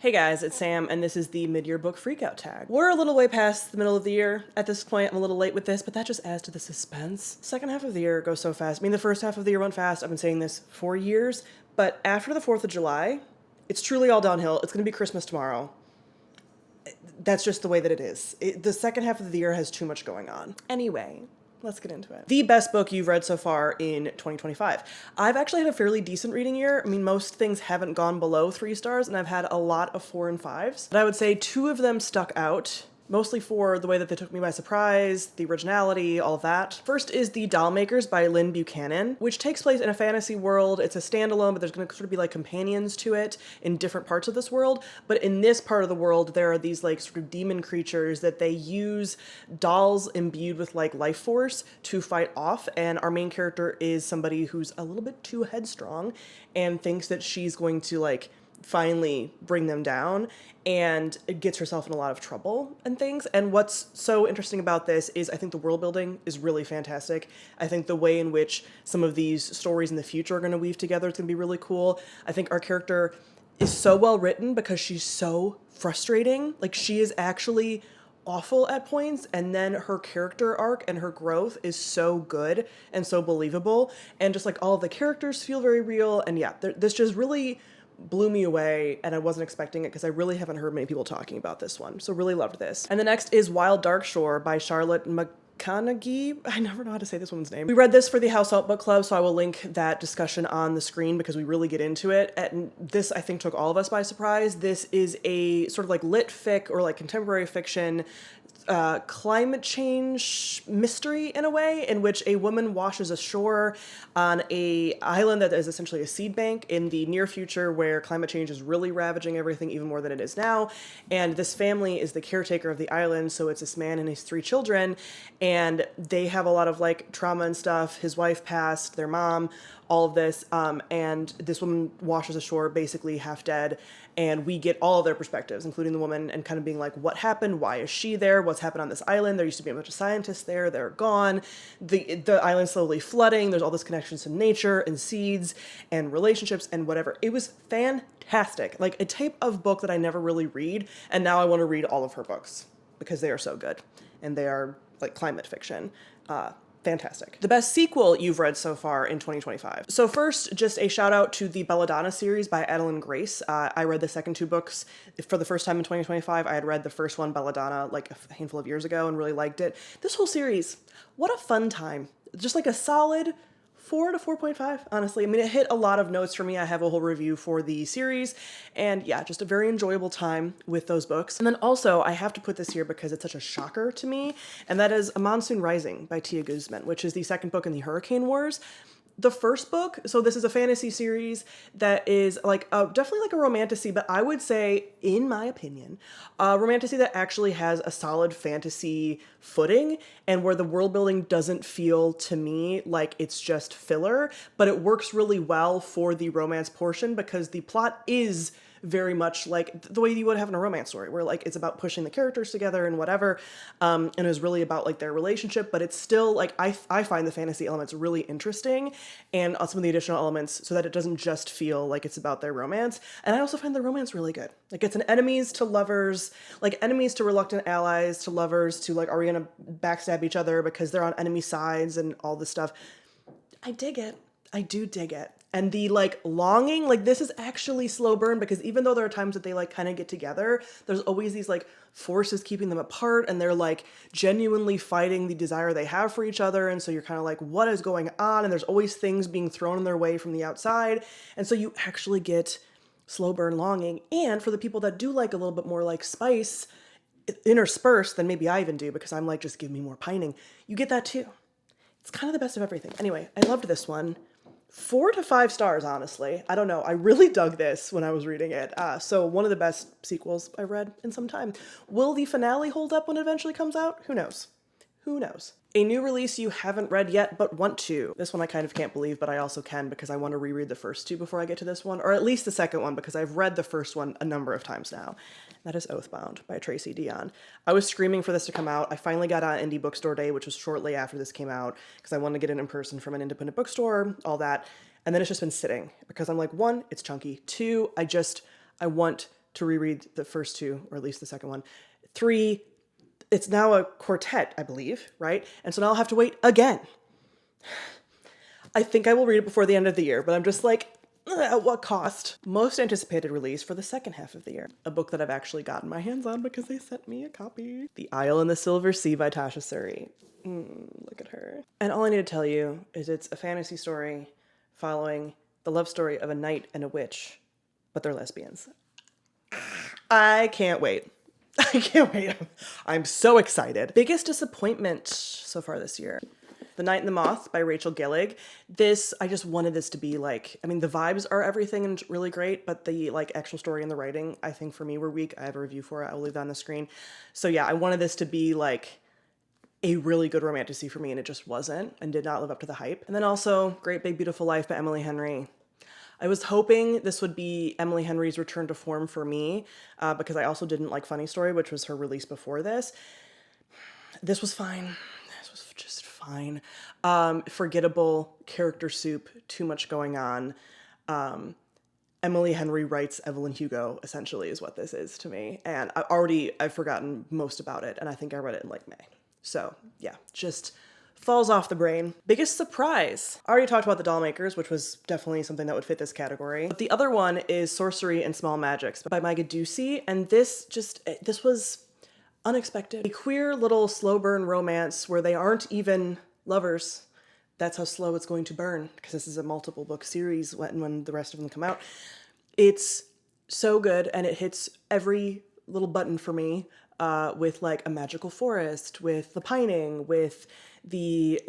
Hey guys, it's Sam, and this is the mid-year book freakout tag. We're a little way past the middle of the year. At this point, I'm a little late with this, but that just adds to the suspense. Second half of the year goes so fast. I mean, the first half of the year went fast. I've been saying this for years, but after the 4th of July, it's truly all downhill. It's gonna be Christmas tomorrow. That's just the way that it is. The second half of the year has too much going on. Anyway, let's get into it. The best book you've read so far in 2025. I've actually had a fairly decent reading year. I mean, most things haven't gone below 3 stars, and I've had a lot of 4 and 5s. But I would say 2 of them stuck out, mostly for the way that they took me by surprise, the originality, all of that. First is The Doll Makers by Lynn Buchanan, which takes place in a fantasy world. It's a standalone, but there's going to sort of be like companions to it in different parts of this world. But in this part of the world, there are these like sort of demon creatures that they use dolls imbued with like life force to fight off. And our main character is somebody who's a little bit too headstrong and thinks that she's going to like finally bring them down, and gets herself in a lot of trouble and things. And what's so interesting about this is I think the world building is really fantastic. I think the way in which some of these stories in the future are going to weave together is going to be really cool. I think our character is so well written because she's so frustrating. Like, she is actually awful at points, and then her character arc and her growth is so good and so believable, and just like all of the characters feel very real. And yeah, this just really blew me away, and I wasn't expecting it because I really haven't heard many people talking about this one. So really loved this. And the next is Wild Dark Shore by Charlotte McConaughey. I never know how to say this woman's name. We read this for the House Out Book Club, so I will link that discussion on the screen because we really get into it. And this, I think, took all of us by surprise. This is a sort of like lit fic or like contemporary fiction climate change mystery in a way, in which a woman washes ashore on a island that is essentially a seed bank in the near future, where climate change is really ravaging everything even more than it is now. And this family is the caretaker of the island, so it's this man and his 3 children, and they have a lot of like trauma and stuff. His wife passed, their mom, all of this, and this woman washes ashore basically half dead, and we get all of their perspectives, including the woman, and kind of being like, what happened? Why is she there? What's happened on this island? There used to be a bunch of scientists there. They're gone. The island's slowly flooding. There's all this connections to nature and seeds and relationships and whatever. It was fantastic. Like a type of book that I never really read, and now I want to read all of her books because they are so good, and they are like climate fiction. Fantastic. The best sequel you've read so far in 2025. So first, just a shout out to the Belladonna series by Adeline Grace. I read the second 2 books for the first time in 2025. I had read the first one, Belladonna, like a handful of years ago and really liked it. This whole series, what a fun time. Just like a solid 4 to 4.5, honestly. I mean, it hit a lot of notes for me. I have a whole review for the series, and yeah, just a very enjoyable time with those books. And then also, I have to put this here because it's such a shocker to me, and that is Monsoon Rising by Tia Guzman, which is the second book in the Hurricane Wars. The first book, so this is a fantasy series that is like definitely like a romantasy, but I would say, in my opinion, a romantasy that actually has a solid fantasy footing, and where the world building doesn't feel to me like it's just filler, but it works really well for the romance portion because the plot is very much like the way you would have in a romance story, where like it's about pushing the characters together and whatever, and it's really about like their relationship, but it's still like I find the fantasy elements really interesting, and some of the additional elements, so that it doesn't just feel like it's about their romance. And I also find the romance really good. Like, it's an enemies to lovers, like enemies to reluctant allies to lovers to like, are we gonna backstab each other because they're on enemy sides and all this stuff. I dig it. I do dig it. And the like longing, like this is actually slow burn, because even though there are times that they like kind of get together, there's always these like forces keeping them apart, and they're like genuinely fighting the desire they have for each other. And so you're kind of like, what is going on? And there's always things being thrown in their way from the outside. And so you actually get slow burn longing. And for the people that do like a little bit more like spice interspersed than maybe I even do, because I'm like, just give me more pining, you get that too. It's kind of the best of everything. Anyway, I loved this one. 4 to 5 stars, honestly. I don't know. I really dug this when I was reading it. So one of the best sequels I've read in some time. Will the finale hold up when it eventually comes out? Who knows? Who knows? A new release you haven't read yet but want to. This one I kind of can't believe, but I also can because I want to reread the first 2 before I get to this one, or at least the second one, because I've read the first one a number of times now. That is Oathbound by Tracy Dion. I was screaming for this to come out. I finally got on Indie Bookstore Day, which was shortly after this came out, because I wanted to get it in person from an independent bookstore, all that. And then it's just been sitting because I'm like, 1, it's chunky. 2, I want to reread the first two, or at least the second one. 3, it's now a quartet, I believe, right? And so now I'll have to wait again. I think I will read it before the end of the year, but I'm just like, at what cost? Most anticipated release for the second half of the year. A book that I've actually gotten my hands on because they sent me a copy. The Isle in the Silver Sea by Tasha Suri. Look at her. And all I need to tell you is it's a fantasy story following the love story of a knight and a witch, but they're lesbians. I can't wait. I can't wait. I'm so excited. Biggest disappointment so far this year. The Night and the Moth by Rachel Gillig. This, I just wanted this to be like, I mean, the vibes are everything and really great, but the like actual story and the writing, I think for me were weak. I have a review for it. I will leave that on the screen. So yeah, I wanted this to be like a really good romantasy for me, and it just wasn't and did not live up to the hype. And then also Great Big Beautiful Life by Emily Henry. I was hoping this would be Emily Henry's return to form for me because I also didn't like Funny Story, which was her release before this. This was fine. This was just fine. Forgettable character soup, too much going on. Emily Henry writes Evelyn Hugo, essentially, is what this is to me. And I've forgotten most about it, and I think I read it in like May. So yeah, just falls off the brain. Biggest surprise. I already talked about The Doll Makers, which was definitely something that would fit this category. But the other one is Sorcery and Small Magics by Micah Ducey, and this was unexpected. A queer little slow burn romance where they aren't even lovers. That's how slow it's going to burn, because this is a multiple book series when the rest of them come out. It's so good, and it hits every little button for me, with like a magical forest, with the pining, with the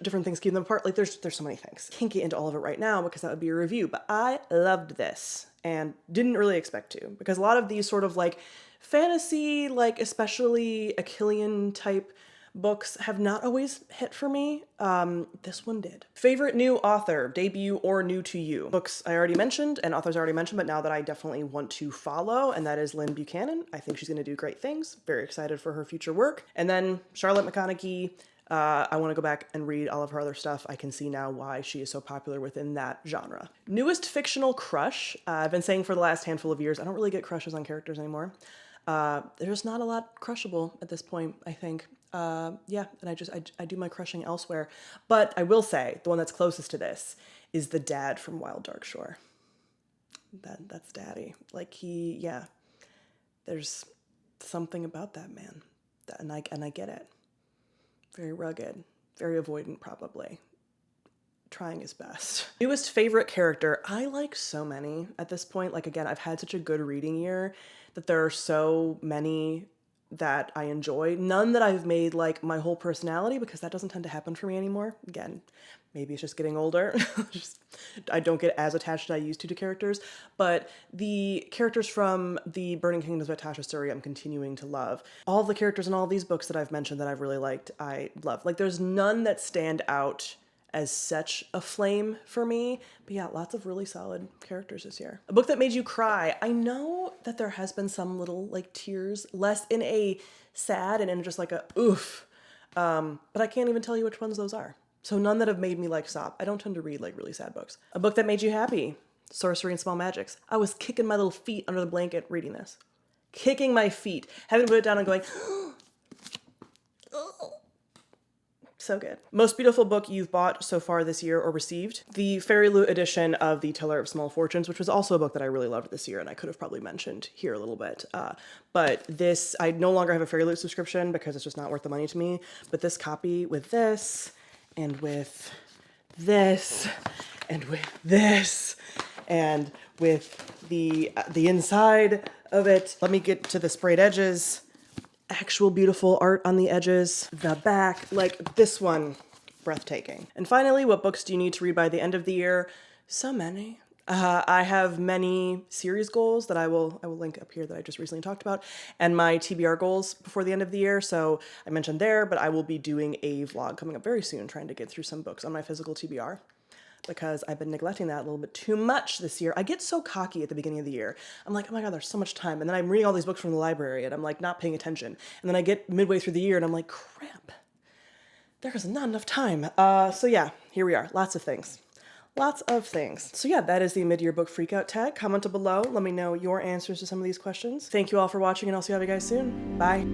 different things keeping them apart. Like there's so many things. Can't get into all of it right now because that would be a review, but I loved this and didn't really expect to, because a lot of these sort of like fantasy, like especially Achillean type books have not always hit for me. This one did. Favorite new author, debut or new to you? Books I already mentioned and authors I already mentioned, but now that I definitely want to follow, and that is Lynn Buchanan. I think she's going to do great things. Very excited for her future work. And then Charlotte McConaughey. I want to go back and read all of her other stuff. I can see now why she is so popular within that genre. Newest fictional crush. I've been saying for the last handful of years, I don't really get crushes on characters anymore. There's not a lot crushable at this point, I think. Yeah, and I do my crushing elsewhere. But I will say, the one that's closest to this is the dad from Wild Dark Shore. That's Daddy. Like there's something about that man. And I get it. Very rugged, very avoidant probably. Trying his best. Newest favorite character. I like so many at this point. Like again, I've had such a good reading year that there are so many that I enjoy. None that I've made like my whole personality, because that doesn't tend to happen for me anymore. Again, maybe it's just getting older. I don't get as attached as I used to characters, but the characters from the Burning Kingdoms by Tasha Suri, I'm continuing to love. All the characters in all these books that I've mentioned that I've really liked, I love. Like there's none that stand out as such a flame for me. But yeah, lots of really solid characters this year. A book that made you cry. I know that there has been some little like tears, less in a sad and in just like a oof. But I can't even tell you which ones those are. So none that have made me like sob. I don't tend to read like really sad books. A book that made you happy. Sorcery and Small Magics. I was kicking my little feet under the blanket reading this. Kicking my feet. Having to put it down and going, oh. So good. Most beautiful book you've bought so far this year or received? The Fairy Loot edition of The Teller of Small Fortunes, which was also a book that I really loved this year, and I could have probably mentioned here a little bit. But this, I no longer have a Fairy Loot subscription because it's just not worth the money to me. But this copy with this, and with this, and with this, and with the inside of it. Let me get to the sprayed edges. Actual beautiful art on the edges, the back, like this one, breathtaking. And finally, what books do you need to read by the end of the year? So many. I have many series goals that I will link up here that I just recently talked about, and my TBR goals before the end of the year. So I mentioned there, but I will be doing a vlog coming up very soon, trying to get through some books on my physical TBR, because I've been neglecting that a little bit too much this year. I get so cocky at the beginning of the year. I'm like, oh my God, there's so much time. And then I'm reading all these books from the library and I'm like not paying attention. And then I get midway through the year and I'm like, crap, there's not enough time. So yeah, here we are. Lots of things. lots of things. So yeah, that is the mid-year book freakout tag. Comment below, let me know your answers to some of these questions. Thank you all for watching, and I'll see you guys soon. Bye.